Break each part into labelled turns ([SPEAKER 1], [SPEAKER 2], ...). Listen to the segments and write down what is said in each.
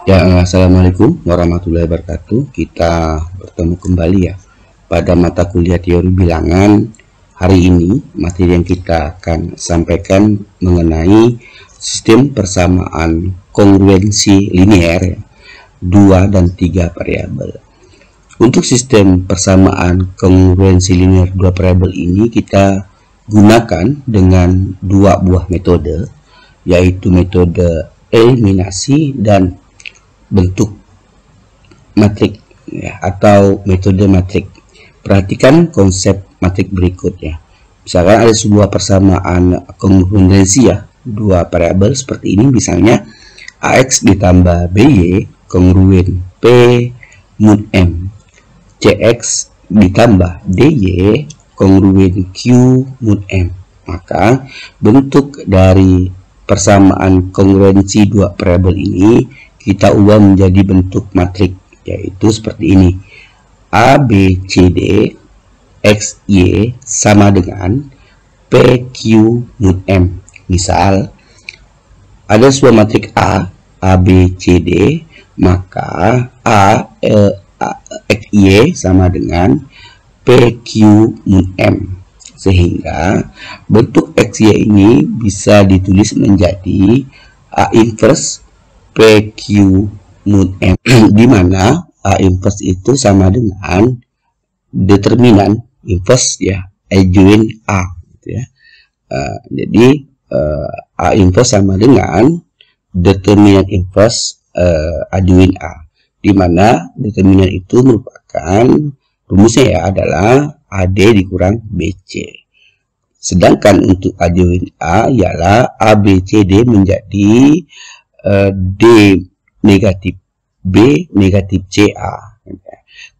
[SPEAKER 1] Ya, assalamualaikum warahmatullahi wabarakatuh. Kita bertemu kembali ya pada mata kuliah teori bilangan. Hari ini materi yang kita akan sampaikan mengenai sistem persamaan kongruensi linear ya, 2 dan 3 variabel. Untuk sistem persamaan kongruensi linear 2 variabel ini kita gunakan dengan dua buah metode, yaitu metode eliminasi dan bentuk matrik ya, atau metode matrik. Perhatikan konsep matrik berikut ya. Misalkan ada sebuah persamaan kongruensi ya, dua variabel seperti ini, misalnya AX ditambah BY kongruen P mod M, CX ditambah DY kongruen Q mod M. Maka bentuk dari persamaan kongruensi dua variabel ini kita ubah menjadi bentuk matrik, yaitu seperti ini. A, B, C, D, X, Y sama dengan P, Q, mod M. Misal, ada sebuah matrik A, B, C, D, maka X, Y sama dengan P, Q, mod M. Sehingga bentuk X, Y ini bisa ditulis menjadi A inverse PQ mod M, di mana A inverse itu sama dengan determinan inverse ya, adjoint A gitu ya. Jadi A inverse sama dengan determinan inverse adjoint A, di mana determinan itu merupakan rumusnya ya adalah AD dikurang BC. Sedangkan untuk adjoint A ialah ABCD menjadi D negatif B negatif CA.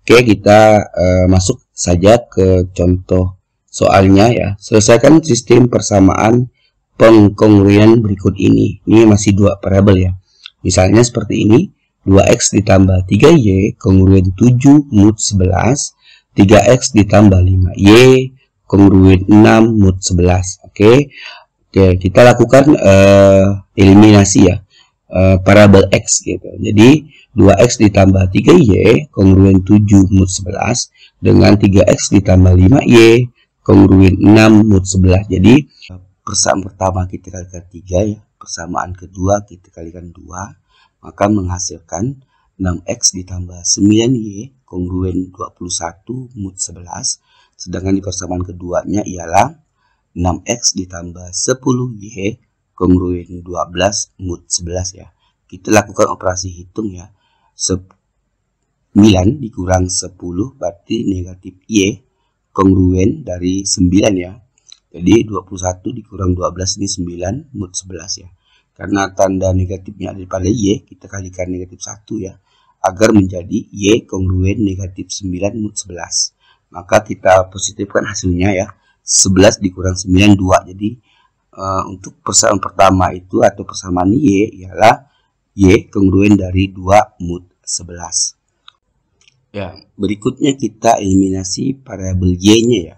[SPEAKER 1] Oke, kita masuk saja ke contoh soalnya ya. Selesaikan sistem persamaan pengkongruen berikut ini. Ini masih dua variabel ya. Misalnya seperti ini, 2x ditambah 3y kongruen 7 mod 11, 3x ditambah 5y kongruen 6 mod 11. Oke, kita lakukan eliminasi ya, variabel x gitu. Jadi 2x ditambah 3y kongruen 7 mod 11 dengan 3x ditambah 5y kongruen 6 mod 11. Jadi persamaan pertama kita kalikan 3 ya, persamaan kedua kita kalikan 2, maka menghasilkan 6x ditambah 9y kongruen 21 mod 11. Sedangkan di persamaan keduanya ialah 6x ditambah 10y kongruen 12 mod 11 ya. Kita lakukan operasi hitung ya. 9 dikurang 10 berarti negatif y kongruen dari 9 ya. Jadi 21 dikurang 12 ini 9 mod 11 ya. Karena tanda negatifnya ada pada y, kita kalikan negatif 1 ya, agar menjadi y kongruen negatif 9 mod 11. Maka kita positifkan hasilnya ya. 11 dikurang 9 2. Jadi untuk persamaan pertama itu atau persamaan y ialah y kongruen dari 2 mod 11. Ya, berikutnya kita eliminasi variabel y-nya ya.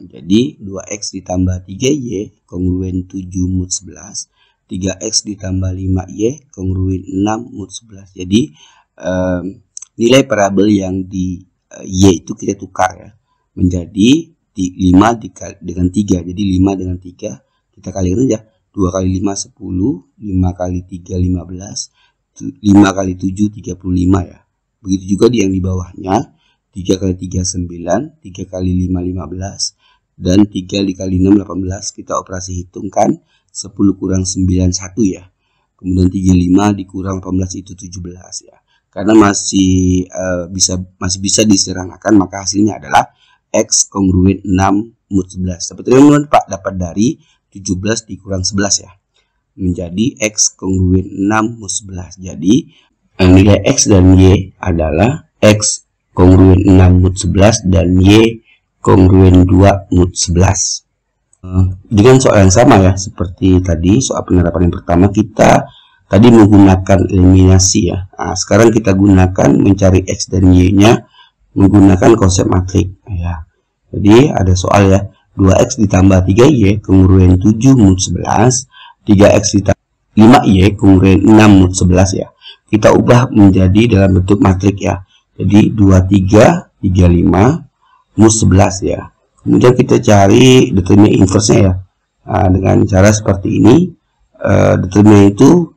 [SPEAKER 1] Jadi 2x ditambah 3y kongruen 7 mod 11, 3x ditambah 5y kongruen 6 mod 11. Jadi nilai variabel yang di y itu kita tukar ya, menjadi 5 dengan 3. Jadi 5 dengan 3 kita kalikan aja. 2 kali 5 10, 5 kali 3 15, 5 kali 7 35 ya. Begitu juga di yang di bawahnya, 3 kali 3 9, 3 kali 5 15, dan 3 dikali 6 18. Kita operasi hitungkan, 10 kurang 9 1 ya. Kemudian 35 dikurang 18 itu 17 ya. Karena masih bisa disederhanakan, maka hasilnya adalah x kongruen 6 mod 11. Seperti yang Pak dapat dari 17 dikurang 11 ya, menjadi x kongruen 6 mod 11. Jadi nilai x dan y adalah x kongruen 6 mod 11 dan y kongruen 2 mod 11. Dengan soal yang sama ya, seperti tadi soal penerapan yang pertama, kita tadi menggunakan eliminasi ya. Nah, sekarang kita gunakan mencari x dan y nya menggunakan konsep matrik ya. Jadi ada soal ya, 2x ditambah 3y kongruen 7 mod 11, 3x ditambah 5y kongruen 6 mod 11 ya. kita ubah menjadi dalam bentuk matrik ya. Jadi 23, 35, mus 11 ya. Kemudian kita cari determinan inverse-nya ya. Nah, dengan cara seperti ini, determinan itu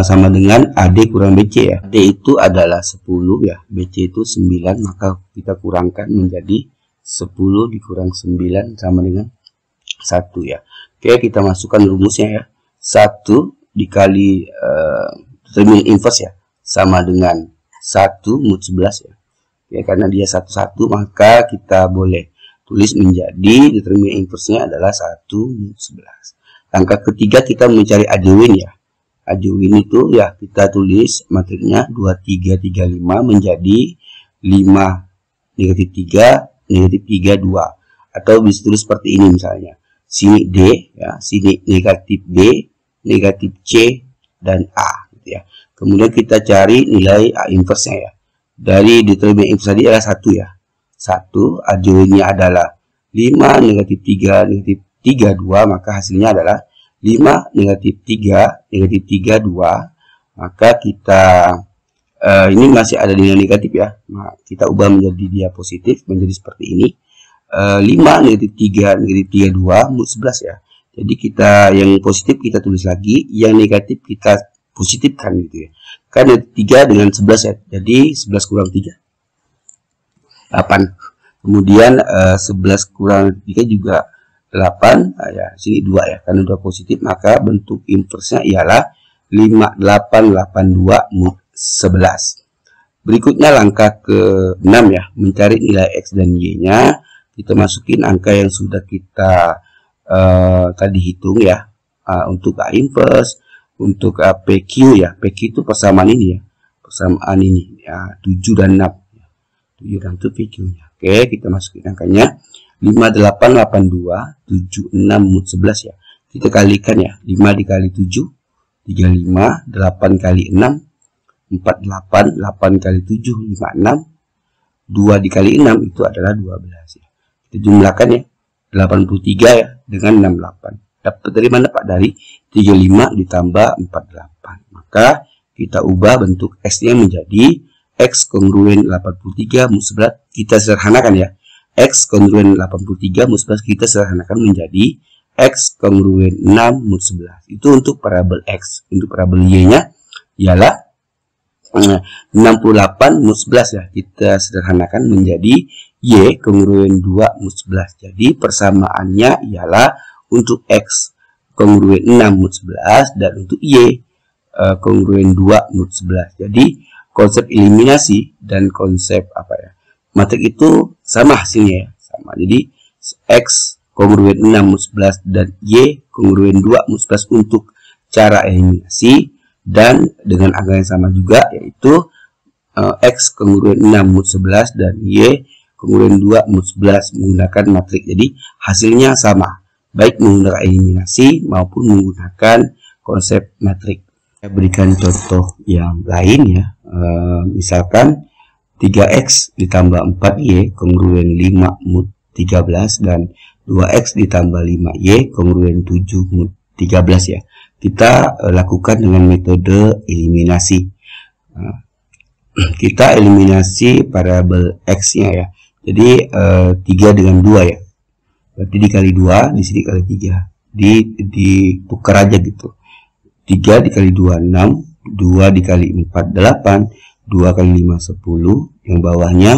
[SPEAKER 1] sama dengan AD kurang BC ya. AD itu adalah 10 ya, BC itu 9, maka kita kurangkan menjadi 10 dikurang 9 sama dengan 1 ya. Oke, kita masukkan rumusnya ya. 1 dikali determinan inverse ya, sama dengan 1 mod 11 ya. Ya, karena dia 1, maka kita boleh tulis menjadi determinan inverse-nya adalah 1 mod 11. Langkah ketiga kita mencari AD-win ya. AD-win itu ya kita tulis matriknya 23, 35 menjadi 5, negatif 3, negatif 3, 2. Atau bisa tulis seperti ini misalnya. Sini D ya, sini negatif B, negatif C, dan A gitu ya. Kemudian kita cari nilai A inverse-nya ya. Dari determinan inverse tadi adalah 1 ya. 1, AD-nya adalah 5, negatif 3, negatif 3, 2, maka hasilnya adalah 5, negatif 3, negatif 3, 2. Maka kita ini masih ada nilai negatif ya. Nah, kita ubah menjadi dia positif, menjadi seperti ini. 5, negatif 3, negatif 3, 2, mod 11 ya. Jadi kita yang positif kita tulis lagi, yang negatif kita positifkan gitu ya. Kan 3 dengan 11 ya. Jadi 11 kurang 3, 8. Kemudian 11 kurang 3 juga 8. Nah, ya, sini 2 ya. Karena udah positif, maka bentuk inverse-nya ialah 5, 8, 82 mod 11. Berikutnya langkah ke-6 ya, mencari nilai X dan Y-nya. Kita masukin angka yang sudah kita tadi hitung ya, untuk A inverse, untuk PQ ya. PQ itu persamaan ini ya, persamaan ini ya, 7 dan 6 ya. 7 dan 2 PQ-nya. Oke, kita masukin angkanya 5882, 76 mod 11 ya. Kita kalikan ya, 5 dikali 7, 35, 8 kali 6, 48, 8 kali 7, 56, 2 dikali 6 itu adalah 12 ya. Kita jumlahkan ya, 83 ya dengan 68. Dapat dari mana Pak? Dari 35 ditambah 48. Maka kita ubah bentuk X-nya menjadi X kongruen 83 mod 11. Kita sederhanakan ya. X kongruen 83 mod 11 kita sederhanakan menjadi X kongruen 6 mod 11. Itu untuk parabel X. Untuk parabel Y-nya ialah 68 mod 11 ya. Kita sederhanakan menjadi Y kongruen 2 mod 11. Jadi persamaannya ialah untuk X kongruen 6 mod 11 dan untuk Y kongruen 2 mod 11. Jadi konsep eliminasi dan konsep apa ya, matrik itu sama hasilnya ya, sama. Jadi X kongruen 6 mod 11 dan Y kongruen 2 mod 11 untuk cara eliminasi, dan dengan angka yang sama juga yaitu X kongruen 6 mod 11 dan Y kongruen 2 mod 11 menggunakan matrik. Jadi hasilnya sama, baik menggunakan eliminasi maupun menggunakan konsep matrik. Saya berikan contoh yang lain ya. Misalkan 3X ditambah 4Y kongruen 5 mod 13 dan 2X ditambah 5Y kongruen 7 mod 13 ya. Kita lakukan dengan metode eliminasi. Kita eliminasi parabel X-nya ya. Jadi 3 dengan 2 ya. Berarti dikali 2, di sini kali 3. Ditukar aja gitu. 3 dikali 2, 6. 2 dikali 4, 8. 2 kali 5, 10. Yang bawahnya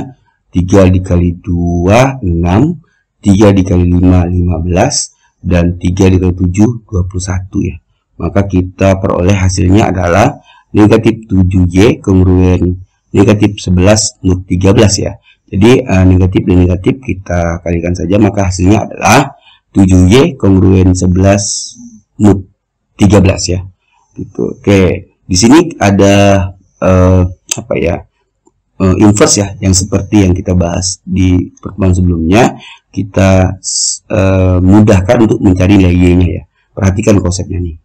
[SPEAKER 1] 3 dikali 2, 6. 3 dikali 5, 15. Dan 3 dikali 7, 21 ya. Maka kita peroleh hasilnya adalah negatif 7Y kongruen negatif 11 mod 13 ya. Jadi negatif dan negatif kita kalikan saja, maka hasilnya adalah 7Y kongruen 11 mod 13 ya. Gitu. Oke, di sini ada apa ya? Inverse ya, yang seperti yang kita bahas di pertemuan sebelumnya. Kita mudahkan untuk mencari nilai Y-nya ya. Perhatikan konsepnya nih.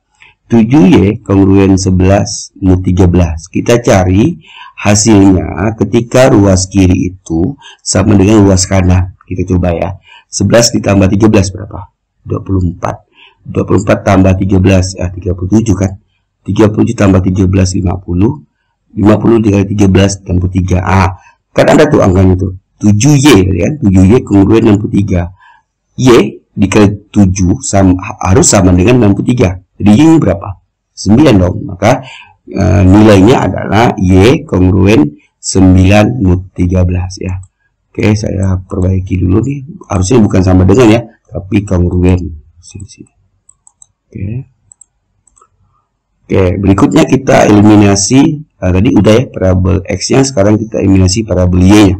[SPEAKER 1] 7Y kongruen 11 mod 13. Kita cari hasilnya ketika ruas kiri itu sama dengan ruas kanan. Kita coba ya. 11 ditambah 13 berapa? 24. 24 tambah 13 37 kan. 37 tambah 13 50. 50 dikali 13 63. Kan ada tuh angkanya tuh 7Y kan, 7Y kongruen 63. Y dikali 7 harus sama dengan 63. Jadi Y ini berapa? 9 dong. Maka nilainya adalah Y kongruen 9 mod 13 ya. Oke, saya perbaiki dulu nih. Harusnya bukan sama dengan ya, tapi kongruen. Sini. Oke, berikutnya kita eliminasi. Tadi udah ya parabel X-nya, sekarang kita eliminasi parabel Y-nya.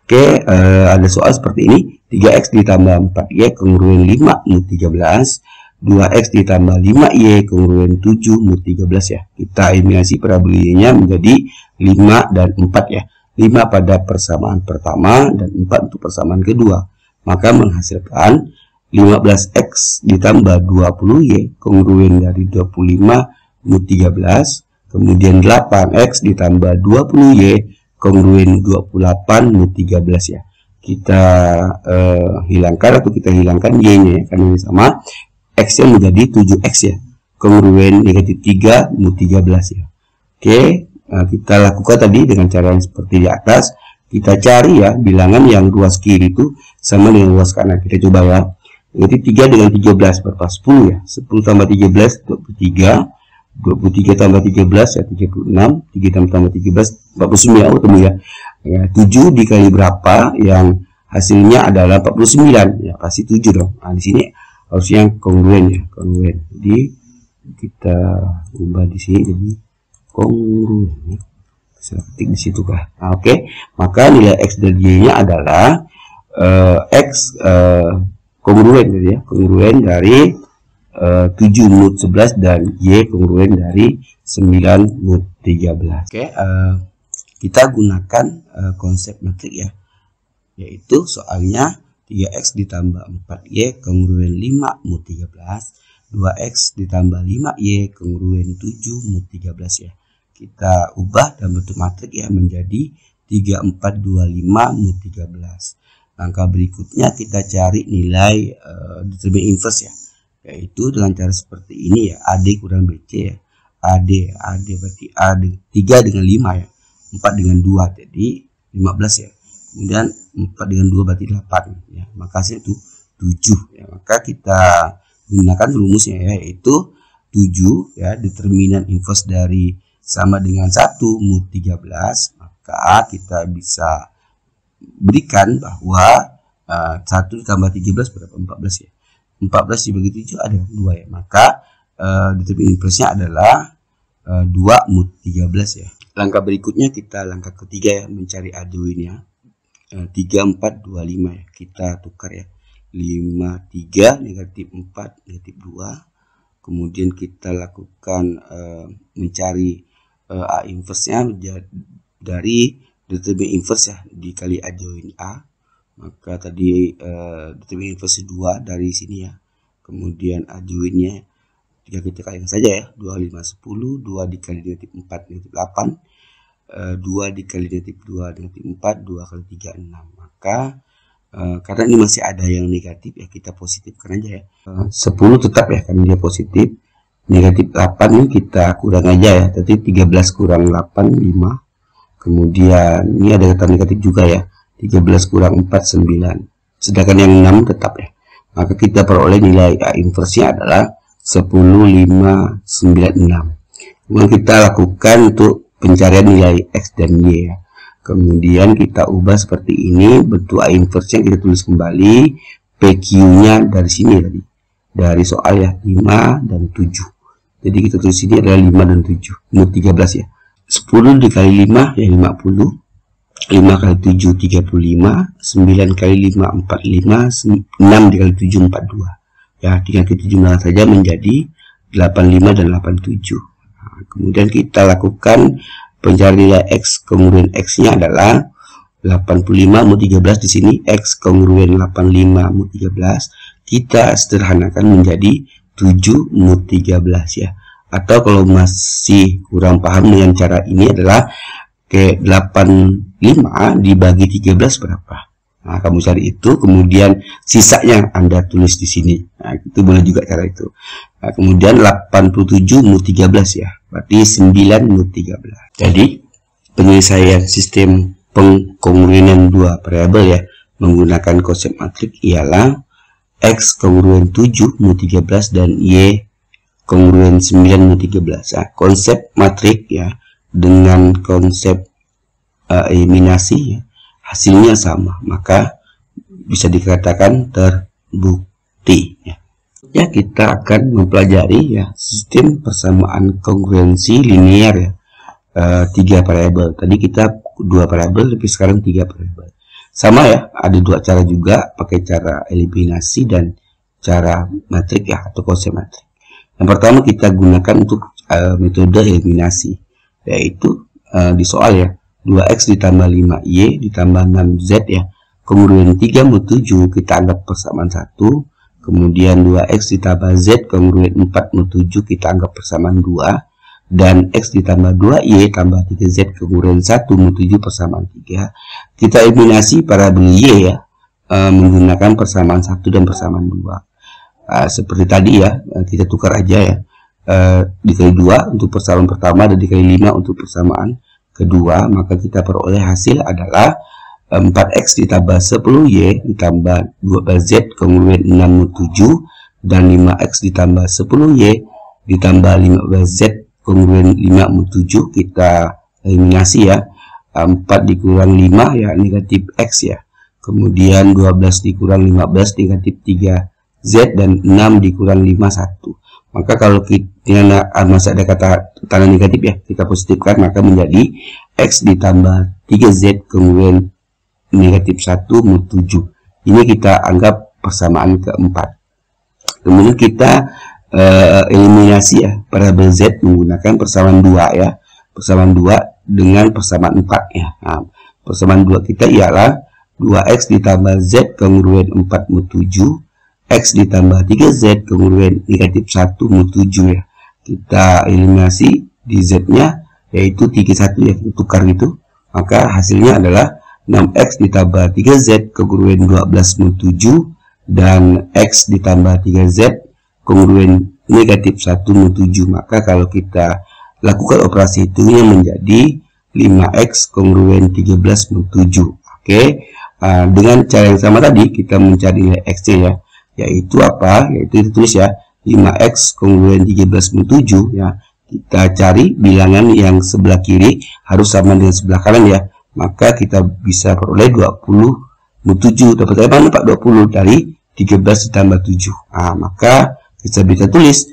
[SPEAKER 1] Oke, ada soal seperti ini. 3X ditambah 4Y kongruen 5 mod 13. 2X ditambah 5Y kongruen 7 mod 13 ya. Kita eliminasi parabel Y-nya menjadi 5 dan 4 ya. 5 pada persamaan pertama dan 4 untuk persamaan kedua. Maka menghasilkan 15X ditambah 20Y kongruen dari 25 mod 13. Kemudian 8X ditambah 20Y kongruen 28 mod 13 ya. Kita hilangkan Y-nya ya, karena ini sama. X-nya menjadi 7X ya, kongruen negatif 3 mod 13 ya. Oke, kita lakukan tadi dengan cara yang seperti di atas. Kita cari ya bilangan yang ruas kiri itu sama dengan ruas kanan. Kita coba ya. Negatif 3 dengan 13 berapa? 10 ya. 10 tambah 13 23. 23 tambah 13 ya 36. 3 tambah 13 49 ketemu ya. 7 dikali berapa yang hasilnya adalah 49 ya, pasti 7 dong. Nah, di sini harusnya kongruen ya, kongruen. Jadi kita ubah di sini jadi kongruen. Saya ketik di situ kah? Nah, oke. Maka nilai X dan Y-nya adalah X kongruen gitu ya, kongruen dari 7 mod 11 dan Y kongruen dari 9 mod 13. Oke, kita gunakan konsep metrik ya, yaitu soalnya 3X ditambah 4Y kongruen 5 mod 13, 2X ditambah 5Y kongruen 7 mod 13 ya. Kita ubah dalam bentuk matrik ya menjadi 3, 4, 2, 5 mod 13. Langkah berikutnya kita cari nilai determinan inverse ya, yaitu dengan cara seperti ini ya, AD kurang BC ya. AD berarti AD 3 dengan 5 ya, 4 dengan 2 jadi 15 ya. Kemudian 4 dengan 2 berarti 8 ya, maka hasilnya itu 7 ya. Maka kita gunakan rumusnya ya, yaitu 7 ya, determinan inverse dari sama dengan 1 mod 13. Maka kita bisa berikan bahwa 1 ditambah 13 berapa? 14 ya. 14 dibagi 7 ada 2 ya. Maka determinan inverse-nya adalah 2 mod 13 ya. Langkah berikutnya kita langkah ketiga ya, mencari arduino-nya. 3, 4, 2, 5 ya. Kita tukar ya. 5, 3, negatif 4, negatif 2. Kemudian kita lakukan mencari A inverse-nya dari determinan inverse ya, dikali A join A. Maka tadi determinan inverse 2 dari sini ya. Kemudian A join-nya kita kalikan saja ya. 2, 5, 10. 2 dikali negatif 4, negatif 8. 2 dikali negatif 2, negatif 4. 2 kali 3, 6. Maka karena ini masih ada yang negatif ya, kita positifkan aja ya. 10 tetap ya, karena dia positif. Negatif 8 ini kita kurang aja ya. Tadi 13 kurang 8, 5. Kemudian ini ada kata negatif juga ya. 13 kurang 4, 9. Sedangkan yang 6 tetap ya. Maka kita peroleh nilai A inverse-nya adalah 10, 5, 9, 6. Kemudian kita lakukan untuk pencarian nilai X dan Y ya. Kemudian kita ubah seperti ini. Bentuk A inverse-nya kita tulis kembali. PQ-nya dari sini tadi. Dari soal ya, 5 dan 7. Jadi kita tulis sini adalah 5 dan 7. Mod 13 ya. 10 dikali 5 ya 50. 5 kali 7 35. 9 kali 5 45. 6 dikali 7 42. Ya, tinggal kita jumlah saja menjadi 85 dan 87. Nah, kemudian kita lakukan pencarian nilai X kongruen X-nya adalah 85 mod 13 di sini. X kongruen 85 mod 13 kita sederhanakan menjadi 7 mod 13 ya. Atau kalau masih kurang paham dengan cara ini adalah ke 85 dibagi 13 berapa? Nah, kamu cari itu, kemudian sisanya Anda tulis di sini. Nah, itu boleh juga cara itu. Nah, kemudian 87 mu 13 ya, berarti 9 mu 13. Jadi penyelesaian sistem pengkongruenan dua variabel ya menggunakan konsep matrik ialah X kongruen 7 mu 13 dan Y kongruen 9 mu 13. Nah, konsep matrik ya dengan konsep eliminasi ya, hasilnya sama, maka bisa dikatakan terbukti ya. Ya, kita akan mempelajari ya sistem persamaan kongruensi linear ya, 3 variabel. Tadi kita 2 variabel, tapi sekarang 3 variabel. Sama ya, ada 2 cara juga, pakai cara eliminasi dan cara matrik ya, atau konsep matrik. Yang pertama kita gunakan untuk metode eliminasi, yaitu di soal ya, 2x ditambah 5y ditambah 6z ya, kongruen 3 mu 7 kita anggap persamaan 1, kemudian 2x ditambah z kongruen 4 mu 7 kita anggap persamaan 2, dan x ditambah 2y tambah 3z kongruen 1 mu 7 persamaan 3. Kita eliminasi variabel y ya, menggunakan persamaan 1 dan persamaan 2. Seperti tadi ya, kita tukar aja ya, dikali 2 untuk persamaan pertama dan dikali 5 untuk persamaan kedua, maka kita peroleh hasil adalah 4x ditambah 10y ditambah 12z kongruen 6 mu 7 dan 5x ditambah 10y ditambah 15z kongruen 5 mu 7. Kita eliminasi ya, 4 dikurang 5 ya negatif x ya, kemudian 12 dikurang 15 negatif 3z, dan 6 dikurang 5 1. Maka kalau kita masih ada kata tanda negatif ya, kita positifkan, maka menjadi x ditambah 3z kongruen negatif 1 mu 7. Ini kita anggap persamaan keempat. Kemudian kita eliminasi ya variabel z menggunakan persamaan 2 ya, persamaan 2 dengan persamaan 4 ya. Nah, persamaan 2 kita ialah 2x ditambah z kongruen 4 mu 7, x ditambah 3z kongruen negatif 1 mu 7 ya. Kita eliminasi di z nya, yaitu 31 ya, kita tukar gitu, maka hasilnya adalah 6x ditambah 3z kongruen 12 mu 7 dan x ditambah 3z kongruen negatif 1 mu 7. Maka kalau kita lakukan operasi itu menjadi 5x kongruen 13 mu 7. Oke. Dengan cara yang sama tadi kita mencari nilai x nya ya, yaitu apa? Yaitu ditulis ya, 5x kongruen 13 mu 7 ya. Kita cari bilangan yang sebelah kiri harus sama dengan sebelah kanan ya. Maka kita bisa peroleh 20 mu 7. Dapat dari mana Pak 20? Dari 13 ditambah 7. Nah, maka kita bisa tulis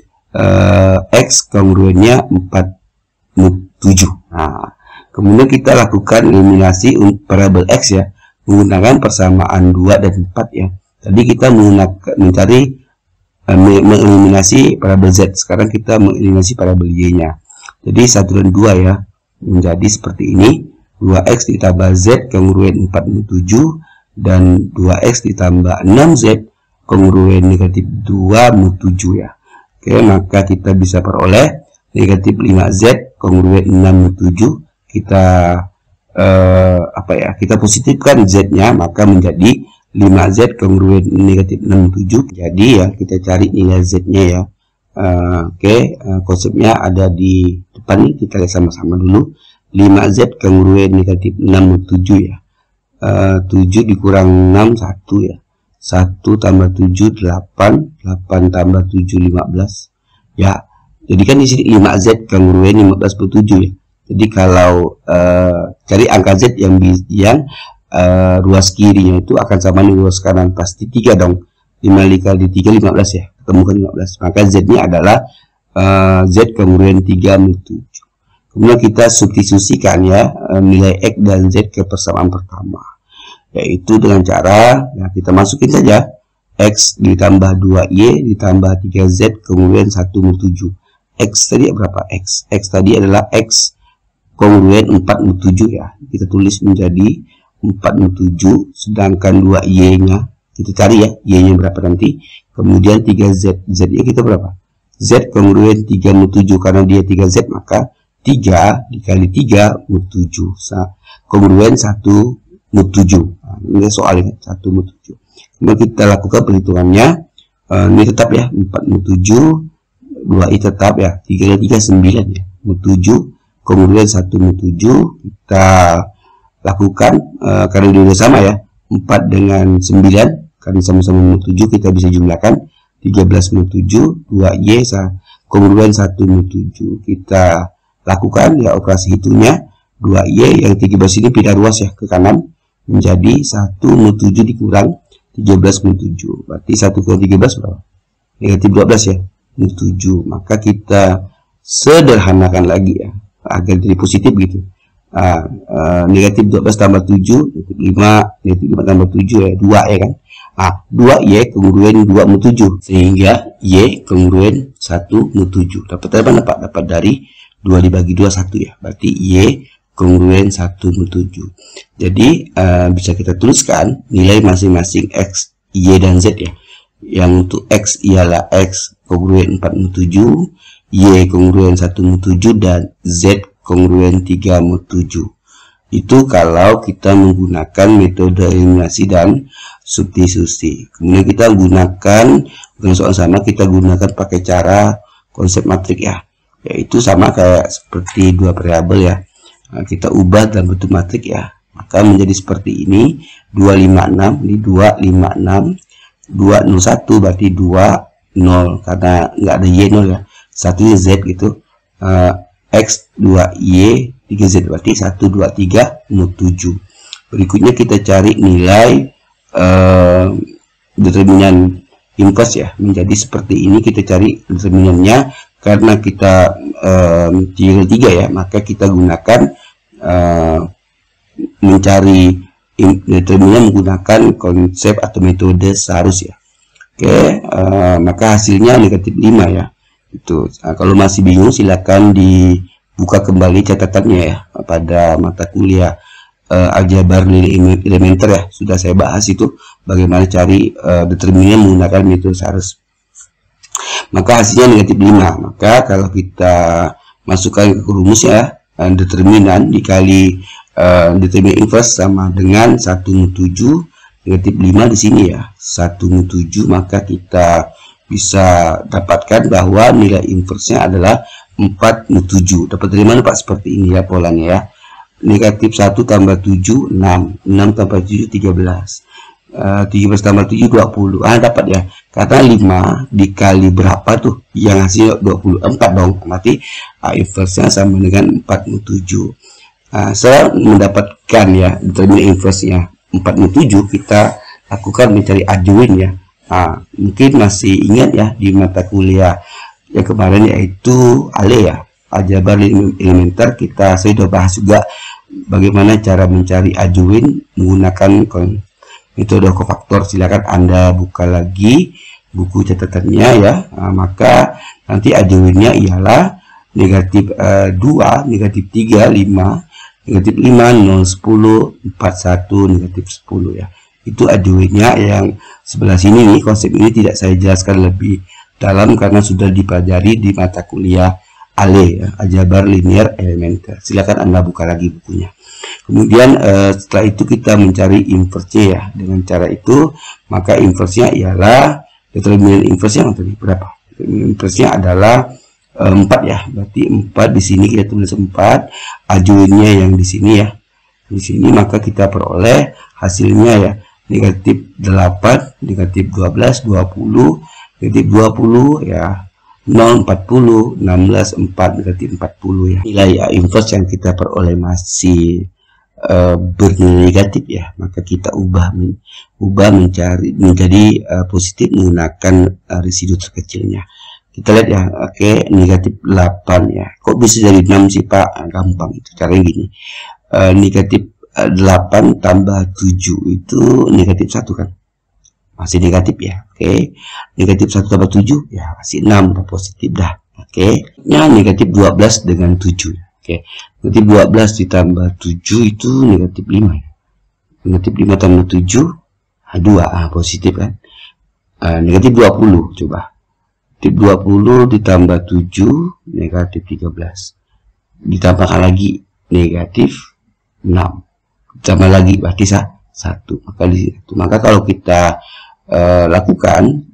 [SPEAKER 1] x kongruennya 4 mu 7. Nah, kemudian kita lakukan eliminasi untuk variabel x ya, menggunakan persamaan 2 dan 4 ya. Tadi kita mencari mengeliminasi variabel z, sekarang kita mengeliminasi variabel y nya. Jadi 1 dan 2 ya, menjadi seperti ini, 2x ditambah z kongruen 4 mu 7 dan 2x ditambah 6z kongruen negatif 2 mu 7 ya. Oke, maka kita bisa peroleh negatif 5z kongruen 6 mu 7. Kita kita positifkan z nya, maka menjadi 5z kongruen negatif 6 mu 7. Jadi ya, kita cari nilai z nya ya. Konsepnya ada di depan nih, kita lihat sama-sama dulu. 5z kongruen negatif 6 mu 7 ya. 7 dikurang 6 1 ya. 1 tambah 7 8, 8 tambah 7 15 ya. Jadi kan di sini 5z kongruen 15 mu 7 ya. Jadi kalau cari angka z yang ruas kirinya itu akan sama dengan ruas kanan, pasti 3 dong. 5 dikali 3 15 ya, ketemukan 15. Maka z nya adalah z kongruen 3 mu 7. Kemudian kita substitusikan ya nilai x dan z ke persamaan pertama, yaitu dengan cara ya, kita masukin saja x ditambah 2y ditambah 3z kongruen 1 mu 7. X tadi berapa? X tadi adalah x kongruen 4 mu 7 ya. Kita tulis menjadi 4 mu 7, sedangkan 2y nya kita cari ya, y nya berapa nanti. Kemudian 3z, z nya kita berapa? Z kongruen 3 mu 7, karena dia 3z maka 3 dikali 3 mu 7 kongruen 1 mod 7. Nah, ini soal ini 1 mod 7. Kemudian kita lakukan perhitungannya. Ini tetap ya 4 mod 7, 2i tetap ya, 3 kali 3 9 ya, mod 7. Kemudian 1 mod 7 kita lakukan karena dia udah sama ya, 4 dengan 9 karena sama-sama mod 7 kita bisa jumlahkan 13 mod 7, 2y, kemudian 1 mod 7 kita lakukan ya operasi hitungnya, 2y yang 13 ini pindah ruas ya ke kanan menjadi 1 mod 7 dikurang 13 mod 7, berarti 1 kurang 13 berapa? Negatif 12 ya, mod 7. Maka kita sederhanakan lagi ya agar jadi positif gitu. Negatif 12 tambah 7, negatif 5, negatif 5 tambah 7 ya, 2 ya kan. 2y kongruen 2 mod 7, sehingga y kongruen 1 mod 7. Dapat dari 2 dibagi 2 1 ya, berarti y kongruen 1 mod 7. Jadi bisa kita tuliskan nilai masing-masing x, y, dan z ya. Yang untuk x ialah x kongruen 4 mod 7, y kongruen 1 mod 7, dan z kongruen 3 mod 7. Itu kalau kita menggunakan metode eliminasi dan substitusi. Kemudian kita gunakan, bukan soal sama, kita gunakan pakai cara konsep matrik ya, yaitu sama kayak seperti dua variabel ya. Nah, kita ubah dalam bentuk matrik ya, maka menjadi seperti ini, 256, ini 256, 201 berarti 20, karena nggak ada y 0 ya, satunya z gitu, x 2y 3z berarti 123 mod 7. Berikutnya kita cari nilai determinan inverse ya, menjadi seperti ini. Kita cari determinannya karena kita 3 ya, maka kita gunakan mencari determinan menggunakan konsep atau metode seharus ya. Oke, maka hasilnya negatif 5 ya. Itu kalau masih bingung silakan dibuka kembali catatannya ya pada mata kuliah aljabar elementer ya, sudah saya bahas itu bagaimana cari determinan menggunakan metode seharus. Maka hasilnya negatif 5. Maka kalau kita masukkan ke rumus ya, determinan dikali determinan inverse sama dengan 1 mod 7, negatif 5 di sini ya, 1 mod 7, maka kita bisa dapatkan bahwa nilai inverse-nya adalah 4 mod 7. Dapat dari mana Pak? Seperti ini ya polanya ya. Negatif 1 tambah 7, 6. 6 tambah 7, 13. 13 tambah 7, 20. Dapat ya. Karena 5 dikali berapa tuh? Yang hasil 24 dong. Berarti inverse-nya sama dengan 4 mod 7. Saya mendapatkan ya determinan inverse-nya 4 mod 7. Kita lakukan mencari adjoint ya. Mungkin masih ingat ya di mata kuliah yang kemarin yaitu ALE ya, aljabar elementer, saya sudah bahas juga bagaimana cara mencari adjoint menggunakan metode kofaktor. Silakan Anda buka lagi buku catatannya ya. Maka nanti adjointnya ialah negatif 2, negatif 3, 5, negatif 5, 0, 10, 41, negatif 10 ya. Itu adjointnya. Yang sebelah sini nih, konsep ini tidak saya jelaskan lebih dalam karena sudah dipelajari di mata kuliah ALE ya, aljabar linear elementer. Silakan Anda buka lagi bukunya. Kemudian setelah itu kita mencari inverse ya. Dengan cara itu maka inverse-nya ialah determinan inverse-nya tadi berapa? Determinan inverse-nya adalah 4 ya. Berarti 4 di sini kita tulis 4, adjointnya yang di sini ya. Di sini maka kita peroleh hasilnya ya, negatif 8, negatif 12, 20, negatif 20 ya, 0, 40, 16, 4, negatif 40 ya. Nilai ya inverse yang kita peroleh masih bernilai negatif ya, maka kita ubah menjadi positif menggunakan residu terkecilnya. Kita lihat ya, oke, negatif 8 ya. Kok bisa jadi 6 sih Pak? Gampang itu caranya gini. Negatif 8 tambah 7 itu negatif 1 kan, masih negatif ya. Oke, negatif 1 tambah 7 ya masih 6, udah positif dah. Oke, ya negatif 12 dengan 7. Oke, negatif 12 ditambah 7 itu negatif 5 ya. Negatif 5 tambah 7 2, positif kan. Negatif 20 coba, negatif 20 ditambah 7 negatif 13, ditambahkan lagi negatif 6. tambah lagi berarti 1. Maka di situ. Maka kalau kita lakukan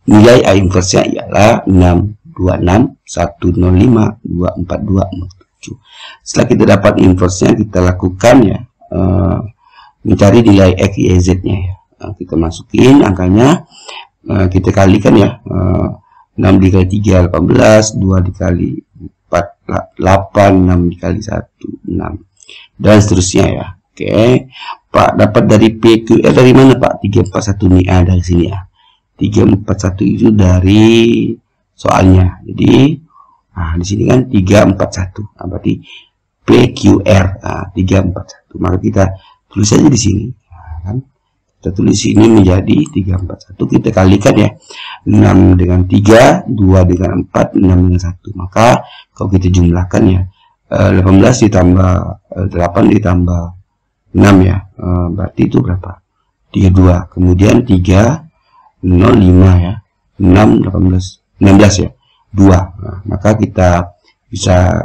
[SPEAKER 1] nilai A inverse-nya ialah 626 105 242 7. Setelah kita dapat inverse-nya, kita lakukan ya mencari nilai X, Y, Z-nya ya. Kita masukin angkanya, kita kalikan ya, 6 dikali 3 18, 2 dikali 4 8, 6 dikali 1 6, dan seterusnya ya. Oke, Pak, dapat dari PQR dari mana Pak? 341 nih, dari sini ya. 341 itu dari soalnya. Jadi di sini kan 341. Nah, berarti PQR 341. Maka kita tulis saja di sini. Nah, kan? Kita tulis ini menjadi 341. Kita kalikan ya. 6 dengan 3, 2 dengan 4, 6 dengan 1. Maka kalau kita jumlahkan ya, 18 ditambah 8 ditambah 6 ya. Berarti itu berapa? 32. Kemudian 3 0 5 ya. 6 18 16 ya. 2. Nah, maka kita bisa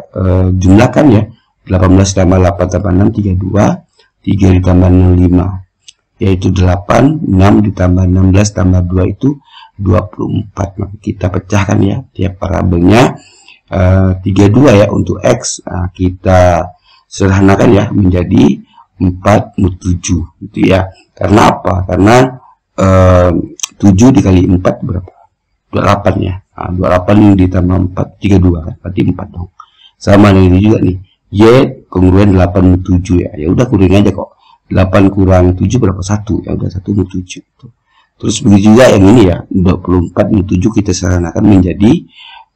[SPEAKER 1] jumlahkan ya. 18 tambah 8 tambah 6 32. 3 ditambah 0 5 yaitu 8, 6 ditambah 16 tambah 2 itu 24. Maka kita pecahkan ya tiap parabelnya 32 ya untuk X. Kita sederhanakan ya menjadi 47 gitu ya. Karena apa? Karena 7 dikali 4 berapa? 28 ya. 28 ditambah 4 32 kan? Berarti 4 dong. Sama dengan ini juga nih. Y kongruen 87 ya. Ya udah kuring aja kok. 8 kurang 7 berapa? 1. Ya udah 1/7. Terus begitu juga yang ini ya. 24/7 kita sederhanakan menjadi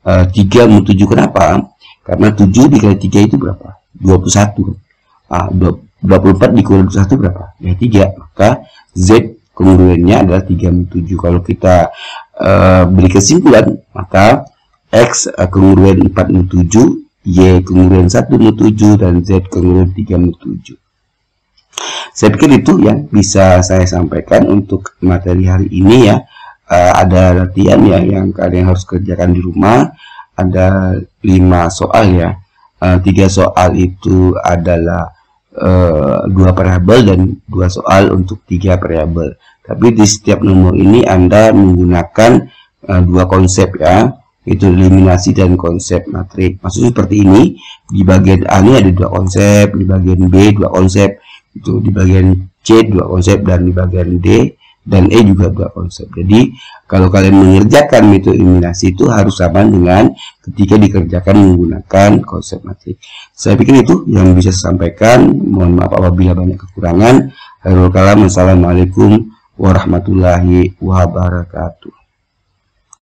[SPEAKER 1] 3/7. Kenapa? Karena 7 dikali 3 itu berapa? 21. 24 dikurangi 21 berapa? Ya 3. Maka Z kongruennya adalah 3/7. Kalau kita beri kesimpulan, maka X kongruen 4/7, Y kongruen 1/7, dan Z kongruen 3/7. Saya pikir itu yang bisa saya sampaikan untuk materi hari ini ya. Ada latihan ya yang kalian harus kerjakan di rumah. Ada 5 soal ya. 3 soal itu adalah 2 variabel dan 2 soal untuk 3 variabel. Tapi di setiap nomor ini Anda menggunakan 2 konsep ya, itu eliminasi dan konsep matrik. Maksudnya seperti ini, di bagian A ini ada 2 konsep, di bagian B 2 konsep, itu di bagian C 2 konsep, dan di bagian D dan E juga 2 konsep. Jadi kalau kalian mengerjakan metode eliminasi itu harus sama dengan ketika dikerjakan menggunakan konsep matrik. Saya pikir itu yang bisa saya sampaikan. Mohon maaf apabila banyak kekurangan. Khairul kalam. Assalamualaikum warahmatullahi wabarakatuh.